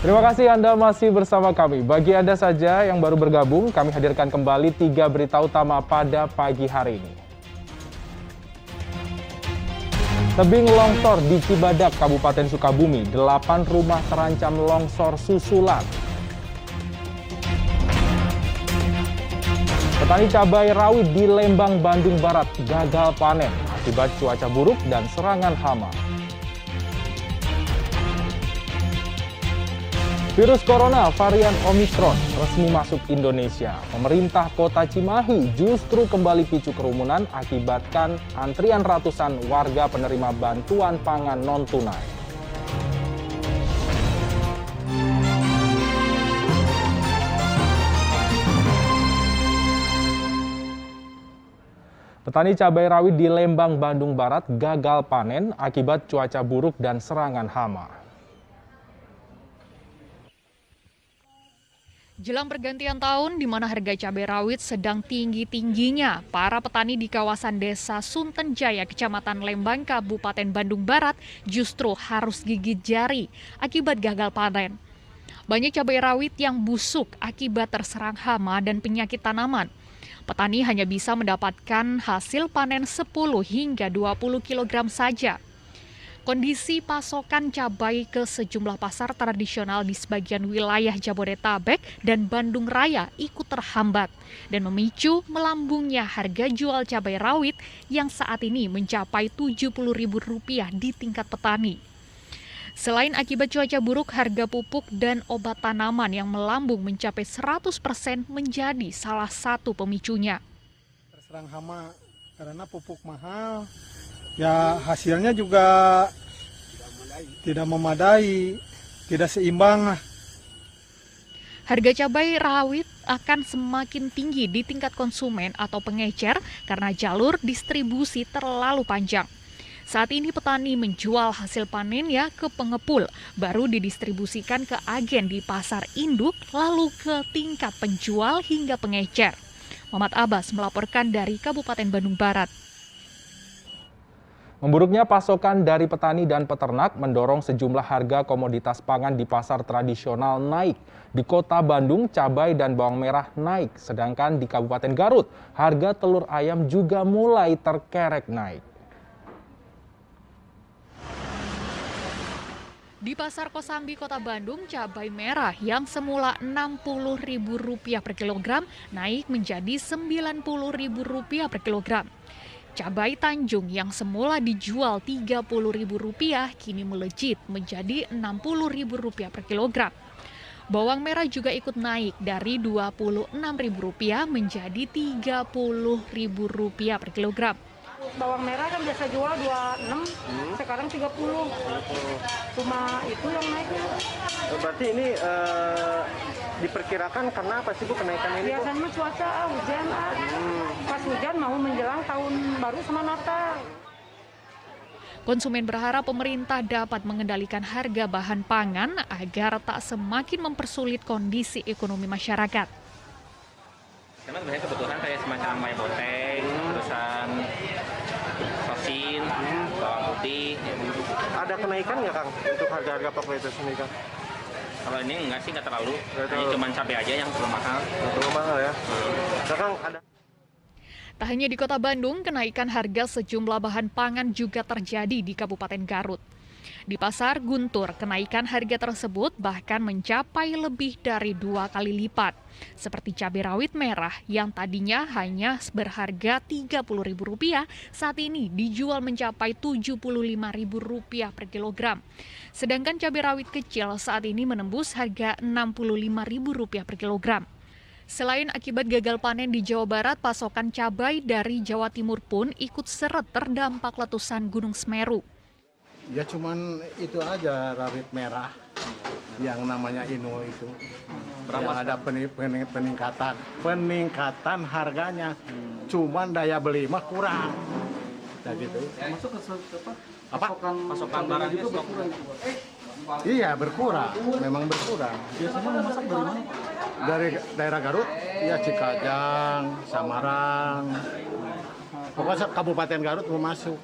Terima kasih Anda masih bersama kami. Bagi Anda saja yang baru bergabung, kami hadirkan kembali 3 berita utama pada pagi hari ini. Tebing longsor di Cibadak, Kabupaten Sukabumi. 8 rumah terancam longsor susulan. Petani cabai rawit di Lembang, Bandung Barat gagal panen akibat cuaca buruk dan serangan hama. Virus corona varian Omikron resmi masuk Indonesia. Pemerintah Kota Cimahi justru kembali picu kerumunan akibatkan antrian ratusan warga penerima bantuan pangan non-tunai. Petani cabai rawit di Lembang, Bandung Barat gagal panen akibat cuaca buruk dan serangan hama. Jelang pergantian tahun di mana harga cabai rawit sedang tinggi-tingginya, para petani di kawasan Desa Sunten Jaya, Kecamatan Lembang, Kabupaten Bandung Barat justru harus gigit jari akibat gagal panen. Banyak cabai rawit yang busuk akibat terserang hama dan penyakit tanaman. Petani hanya bisa mendapatkan hasil panen 10 hingga 20 kg saja. Kondisi pasokan cabai ke sejumlah pasar tradisional di sebagian wilayah Jabodetabek dan Bandung Raya ikut terhambat dan memicu melambungnya harga jual cabai rawit yang saat ini mencapai Rp70.000 di tingkat petani. Selain akibat cuaca buruk, harga pupuk dan obat tanaman yang melambung mencapai 100% menjadi salah satu pemicunya. Terserang hama karena pupuk mahal. Ya hasilnya juga tidak memadai, tidak seimbang. Harga cabai rawit akan semakin tinggi di tingkat konsumen atau pengecer karena jalur distribusi terlalu panjang. Saat ini petani menjual hasil panennya ke pengepul, baru didistribusikan ke agen di pasar induk, lalu ke tingkat penjual hingga pengecer. Muhammad Abbas melaporkan dari Kabupaten Bandung Barat. Memburuknya pasokan dari petani dan peternak mendorong sejumlah harga komoditas pangan di pasar tradisional naik. Di Kota Bandung, cabai dan bawang merah naik, sedangkan di Kabupaten Garut, harga telur ayam juga mulai terkerek naik. Di Pasar Kosambi, Kota Bandung, cabai merah yang semula Rp60.000 per kilogram naik menjadi Rp90.000 per kilogram. Cabai Tanjung yang semula dijual Rp30.000 kini melejit menjadi Rp60.000 per kilogram. Bawang merah juga ikut naik dari Rp26.000 menjadi Rp30.000 per kilogram. Bawang merah kan biasa jual 26, sekarang 30. Cuma itu yang naiknya. Berarti ini diperkirakan karena apa sih Bu kenaikan ini? Biasanya cuaca hujan, pas hujan mau menjelang tahun baru sama Natal. Konsumen berharap pemerintah dapat mengendalikan harga bahan pangan agar tak semakin mempersulit kondisi ekonomi masyarakat. Karena sebenarnya kebutuhan kayak semacam mie boteng, terusan sosin, bawang putih. Ada kenaikan nggak Kang untuk harga-harga pokok itu sendiri Kang? Kalau ini enggak sih, nggak terlalu. Hanya cuma cabai aja yang terlalu mahal. Terlalu mahal ya. Nah, Kang ada. Tak hanya di Kota Bandung, kenaikan harga sejumlah bahan pangan juga terjadi di Kabupaten Garut. Di Pasar Guntur, kenaikan harga tersebut bahkan mencapai lebih dari 2 kali lipat. Seperti cabai rawit merah yang tadinya hanya berharga Rp30.000, saat ini dijual mencapai Rp75.000 per kilogram. Sedangkan cabai rawit kecil saat ini menembus harga Rp65.000 per kilogram. Selain akibat gagal panen di Jawa Barat, pasokan cabai dari Jawa Timur pun ikut seret terdampak letusan Gunung Semeru. Ya cuman itu aja rawit merah yang namanya Ino itu. Yang ada peningkatan harganya. Cuman daya beli mah kurang. Nah gitu. Masuk ke Apa? Pasokan barang juga berkurang. Iya berkurang, memang berkurang. Biasanya memasak dari mana? Dari daerah Garut, ya Cikajang, Samarang. Pokoknya Kabupaten Garut mau masuk.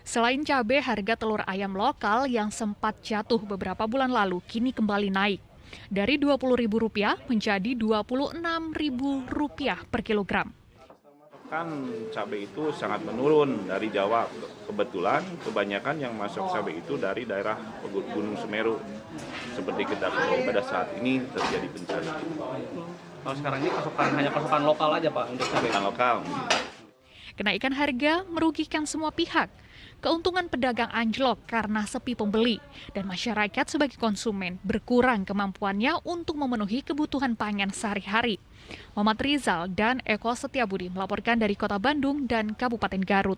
Selain cabai, harga telur ayam lokal yang sempat jatuh beberapa bulan lalu kini kembali naik. Dari Rp20.000 menjadi Rp26.000 per kilogram. Kan cabai itu sangat menurun dari Jawa. Kebetulan kebanyakan yang masuk cabai itu dari daerah Gunung Semeru. Seperti kita ketahui pada saat ini terjadi bencana. Kalau sekarang ini hanya pasokan lokal aja Pak untuk cabai? Lokal. Kenaikan harga merugikan semua pihak. Keuntungan pedagang anjlok karena sepi pembeli, dan masyarakat sebagai konsumen berkurang kemampuannya untuk memenuhi kebutuhan pangan sehari-hari. Muhammad Rizal dan Eko Setiabudi melaporkan dari Kota Bandung dan Kabupaten Garut.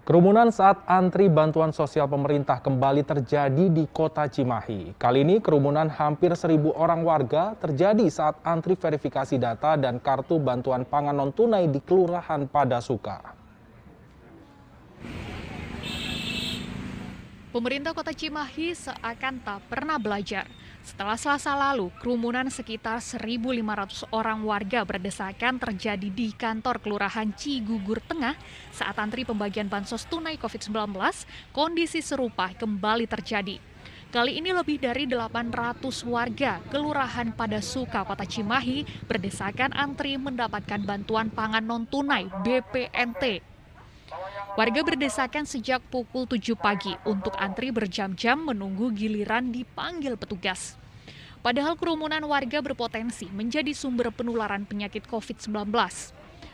Kerumunan saat antri bantuan sosial pemerintah kembali terjadi di Kota Cimahi. Kali ini kerumunan hampir 1.000 orang warga terjadi saat antri verifikasi data dan kartu bantuan pangan non-tunai di Kelurahan Padasuka. Pemerintah Kota Cimahi seakan tak pernah belajar. Setelah Selasa lalu, kerumunan sekitar 1.500 orang warga berdesakan terjadi di kantor Kelurahan Cigugur Tengah saat antri pembagian bansos tunai COVID-19, kondisi serupa kembali terjadi. Kali ini lebih dari 800 warga Kelurahan Padasuka Kota Cimahi berdesakan antri mendapatkan bantuan pangan non-tunai BPNT. Warga berdesakan sejak pukul 7 pagi untuk antri berjam-jam menunggu giliran dipanggil petugas. Padahal kerumunan warga berpotensi menjadi sumber penularan penyakit COVID-19.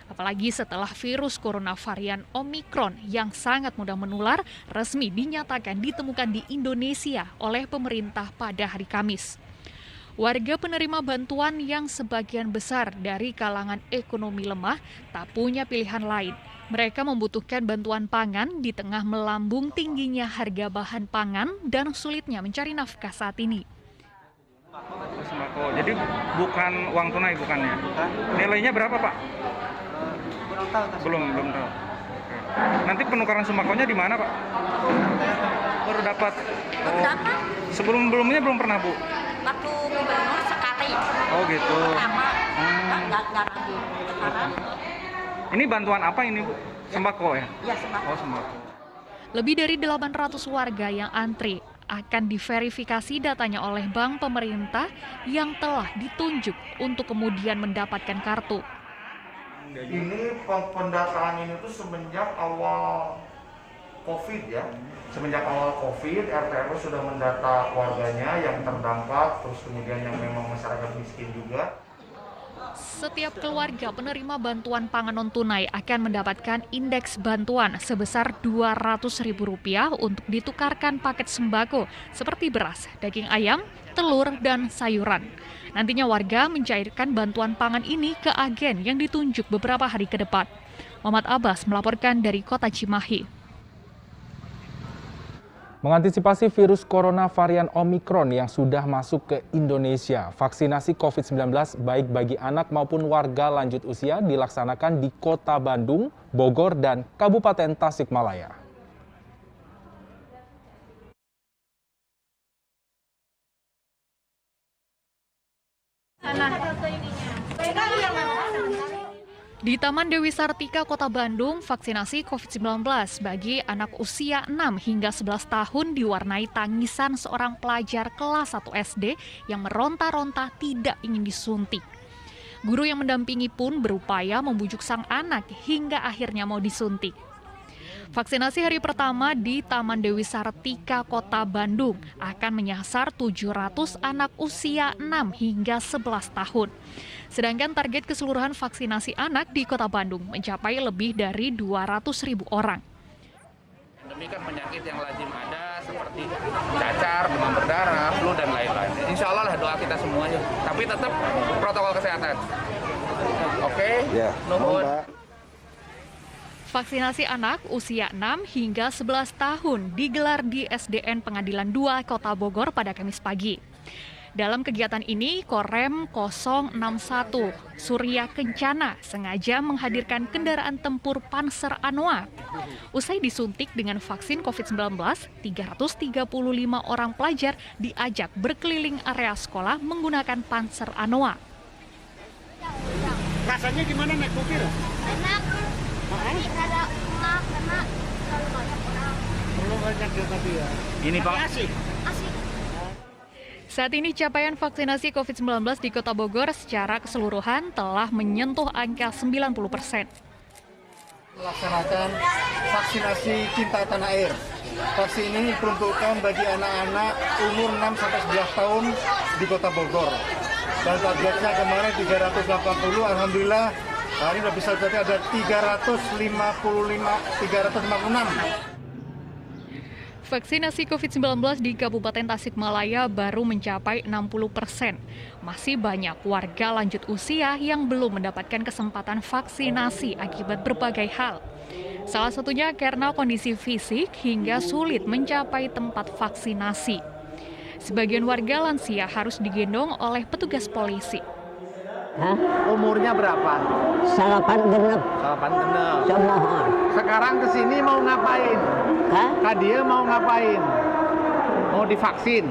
Apalagi setelah virus corona varian Omikron yang sangat mudah menular resmi dinyatakan ditemukan di Indonesia oleh pemerintah pada hari Kamis. Warga penerima bantuan yang sebagian besar dari kalangan ekonomi lemah tak punya pilihan lain. Mereka membutuhkan bantuan pangan di tengah melambung tingginya harga bahan pangan dan sulitnya mencari nafkah saat ini. Sembako, jadi bukan uang tunai bukannya? Nilainya berapa Pak? Kurang tahu. Belum tahu. Nanti penukaran sembakonya di mana Pak? Baru dapat. Berapa? Sebelumnya belum pernah Bu? Waktu gubernur sekali. Oh gitu. Pertama, nggak lagi. Sekarang. Ini bantuan apa ini Bu? Sembako ya? Ya, sembako. Oh sembako. Lebih dari 800 warga yang antri akan diverifikasi datanya oleh bank pemerintah yang telah ditunjuk untuk kemudian mendapatkan kartu. Ini pendataan ini tuh semenjak awal COVID ya. Semenjak awal COVID, RT RW sudah mendata warganya yang terdampak, terus kemudian yang memang masyarakat miskin juga. Setiap keluarga penerima bantuan pangan non-tunai akan mendapatkan indeks bantuan sebesar Rp200.000 untuk ditukarkan paket sembako seperti beras, daging ayam, telur, dan sayuran. Nantinya warga mencairkan bantuan pangan ini ke agen yang ditunjuk beberapa hari ke depan. Muhammad Abbas melaporkan dari Kota Cimahi. Mengantisipasi virus corona varian Omikron yang sudah masuk ke Indonesia, vaksinasi COVID-19 baik bagi anak maupun warga lanjut usia dilaksanakan di Kota Bandung, Bogor, dan Kabupaten Tasikmalaya. Di Taman Dewi Sartika, Kota Bandung, vaksinasi COVID-19 bagi anak usia 6 hingga 11 tahun diwarnai tangisan seorang pelajar kelas 1 SD yang meronta-ronta tidak ingin disuntik. Guru yang mendampingi pun berupaya membujuk sang anak hingga akhirnya mau disuntik. Vaksinasi hari pertama di Taman Dewi Sartika, Kota Bandung akan menyasar 700 anak usia 6 hingga 11 tahun. Sedangkan target keseluruhan vaksinasi anak di Kota Bandung mencapai lebih dari 200.000 orang. Demikian penyakit yang lazim ada seperti cacar, demam berdarah, flu, dan lain-lain. Insya Allah lah doa kita semuanya. Tapi tetap protokol kesehatan. Oke? Ya. Nuhun. Vaksinasi anak usia 6 hingga 11 tahun digelar di SDN Pengadilan 2 Kota Bogor pada Kamis pagi. Dalam kegiatan ini, Korem 061 Surya Kencana sengaja menghadirkan kendaraan tempur Panzer Anoa. Usai disuntik dengan vaksin COVID-19, 335 orang pelajar diajak berkeliling area sekolah menggunakan Panzer Anoa. Rasanya gimana naik mobil? Enak. Ini ada enak karena Belum banyak ya tadi ya. Ini Pak. Saat ini capaian vaksinasi COVID-19 di Kota Bogor secara keseluruhan telah menyentuh angka 90%. Melaksanakan vaksinasi Cinta Tanah Air. Vaksin ini diperuntukkan bagi anak-anak umur 6-11 tahun di Kota Bogor. Dan targetnya kemarin 380, alhamdulillah hari ini bisa berarti ada 356. Vaksinasi COVID-19 di Kabupaten Tasikmalaya baru mencapai 60%. Masih banyak warga lanjut usia yang belum mendapatkan kesempatan vaksinasi akibat berbagai hal. Salah satunya karena kondisi fisik hingga sulit mencapai tempat vaksinasi. Sebagian warga lansia harus digendong oleh petugas polisi. Umurnya berapa? 86. Semohon. Sekarang kesini mau ngapain? Dia mau ngapain? Mau divaksin?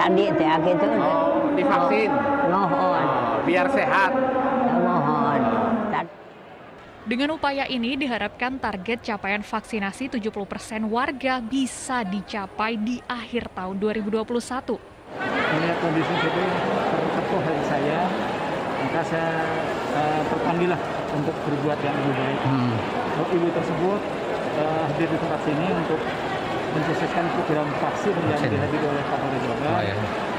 Tadi gitu. Oh, divaksin? Mohon. Biar sehat? Mohon. Dengan upaya ini diharapkan target capaian vaksinasi 70% warga bisa dicapai di akhir tahun 2021. Melihat kondisi seperti terkepuh hati saya, maka saya terpanggillah untuk berbuat yang lebih baik. Ibu tersebut hadir di tempat sini untuk mensukseskan program vaksin yang dihadiri oleh Kapolres Bogor,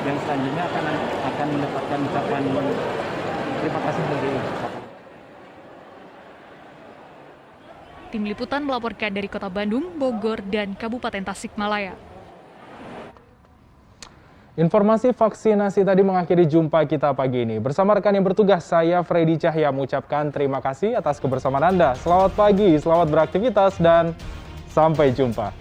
yang selanjutnya akan mendapatkan ucapan terima kasih dari Bapak. Tim Liputan melaporkan dari Kota Bandung, Bogor, dan Kabupaten Tasikmalaya. Informasi vaksinasi tadi mengakhiri jumpa kita pagi ini. Bersama rekan yang bertugas, saya Freddy Cahya mengucapkan terima kasih atas kebersamaan Anda. Selamat pagi, selamat beraktivitas, dan sampai jumpa.